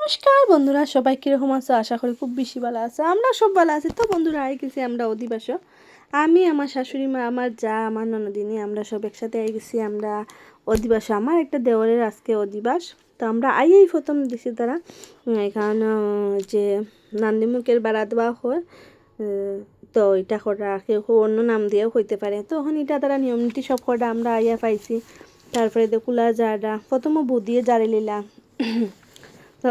নমস্কার বন্ধুরা, সবাই কীরকম আছো? আশা করি খুব বেশি ভালো আছে। আমরা সব ভালো আছি। তো বন্ধুরা, আই গেছি আমরা অধিবাস। আমি, আমার শাশুড়ি মা, আমার যা, আমার ননদিনী, আমরা সব একসাথে আই গেছি আমরা অধিবাস। আমার একটা দেওরের আজকে অধিবাস। তো আমরা আইয়েই প্রথম দিছি তারা এখান যে নান্দিমুখের বাড়া দেওয়া হয়। তো এটা করা কেউ অন্য নাম দিয়েও হইতে পারে। তো এখন এটা তারা নিয়ম নীতি সব করা আমরা আইয়া পাইছি। তারপরে দেখুলা যারা প্রথমও বুদিয়ে জারে লিলা। তো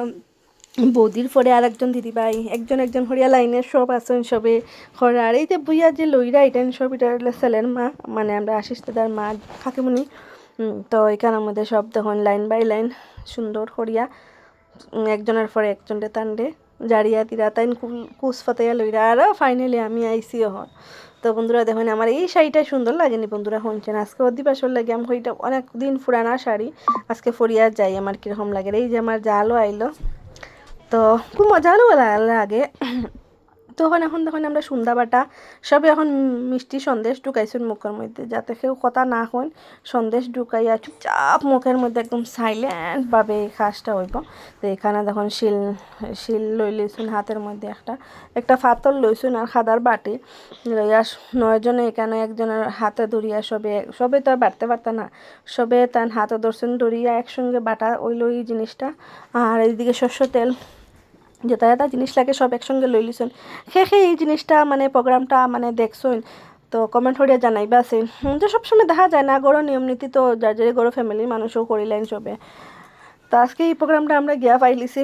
বৌদির পরে আর একজন দিদিভাই একজন একজন হরিয়া লাইনের সব আছেন সবে হরার এই যে বুইয়া যে লইরা এটান সব এটা ছেলের মা, মানে আমরা আশিস দাদার মা কাকিমণি। তো এখানের মধ্যে সব তখন লাইন বাই লাইন সুন্দর হরিয়া একজনের পরে একজনরে টানডে জারিয়া তিরা তাইন কুচ ফাতাইয়া লইরা আর ফাইনালি আমি আইসি হন। তো বন্ধুরা দেখুন আমার এই শাড়িটা সুন্দর লাগেনি বন্ধুরা, শুনছেন আজকে অধিবাসর লাগে আমি এটা অনেক দিন পুরানা শাড়ি আজকে ফরিয়া যাই আমার কীরকম লাগে। এই যে আমার জালও আইলো, তো খুব মজাও লাগে। তখন এখন দেখুন আমরা সন্ধ্যা বাটা সবে এখন মিষ্টি সন্দেশ ঢুকাইছেন মুখের মধ্যে, যাতে কেউ কথা না হন। সন্দেশ ঢুকাইয়া চুপচাপ মুখের মধ্যে একদম সাইলেন্টভাবে এই কাজটা হইব। তো এখানে দেখুন শিল লই লইছুন হাতের মধ্যে, একটা ফাতল লইছুন আর খাদার বাটি লইয়া 9 জনে এখানে একজনের হাতে ধরিয়া সবে তো আর বাড়তে পারত না, সবে তার হাতে ধরছেন ধরিয়া একসঙ্গে বাটা ওইল এই জিনিসটা। আর এইদিকে শস্য তেল যেটা এটা জিনিস লাগে সব একসঙ্গে লই লিছেন। সেই এই জিনিসটা মানে প্রোগ্রামটা মানে দেখছেন তো কমেন্ট করিয়া জানাইবা আছে। যে সবসময় দেখা যায় না গড় নিয়ম নীতি, তো যার যার গড় ফ্যামিলির মানুষও করিলেন সবে। তো আজকে এই প্রোগ্রামটা আমরা গিয়া পাইলিছি,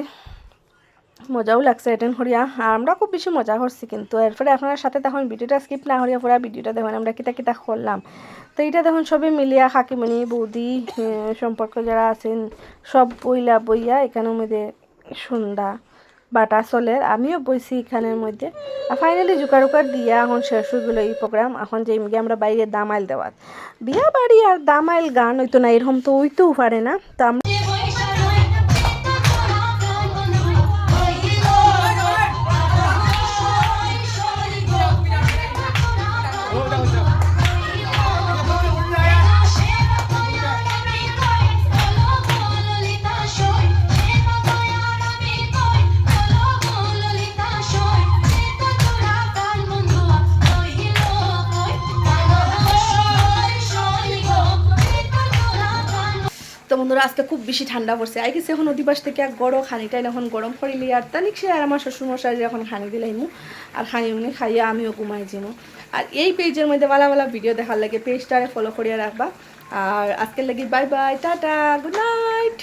মজাও লাগছে অ্যাটেন্ড করিয়া, আর আমরা খুব বেশি মজা করছি। কিন্তু এরপরে আপনার সাথে তখন ভিডিওটা স্কিপ না করিয়া পুরা ভিডিওটা দেখুন আমরা কিতা কিতা করলাম। তো এইটা দেখুন সবই মিলিয়া কাকিমণি বৌদি সম্পর্ক যারা আছেন সব বইয়া এখানের মধ্যে সন্ধ্যা বাটা চলে, আমিও বইছি এখানের মধ্যে। আর ফাইনালি জোকার দিয়া এখন শেষ হয়ে গেলো এই প্রোগ্রাম। এখন যে আমরা বাইরে দামাইল দেওয়াত বিয়া বাড়ি আর দামাইল গান হইতো না, এরকম তো হইতেও পারে না। তো আমরা তো বন্ধুরা আজকে খুব বেশি ঠান্ডা পড়ছে। আই গেছে এখন অধিবাস থেকে এক গরম খানিটাই এখন গরম করিলি আর তানিক সে আর আমার শ্বশুরমশাই এখন খানি দিলাইমু আর খানি উনি খাইয়া আমিও ঘুমাই যাবো। আর এই পেজের মধ্যে ভালো ভালো ভিডিও দেখার লাগে পেজটারে ফলো করিয়া রাখবা। আর আজকের লাগি bye bye, tata, good night.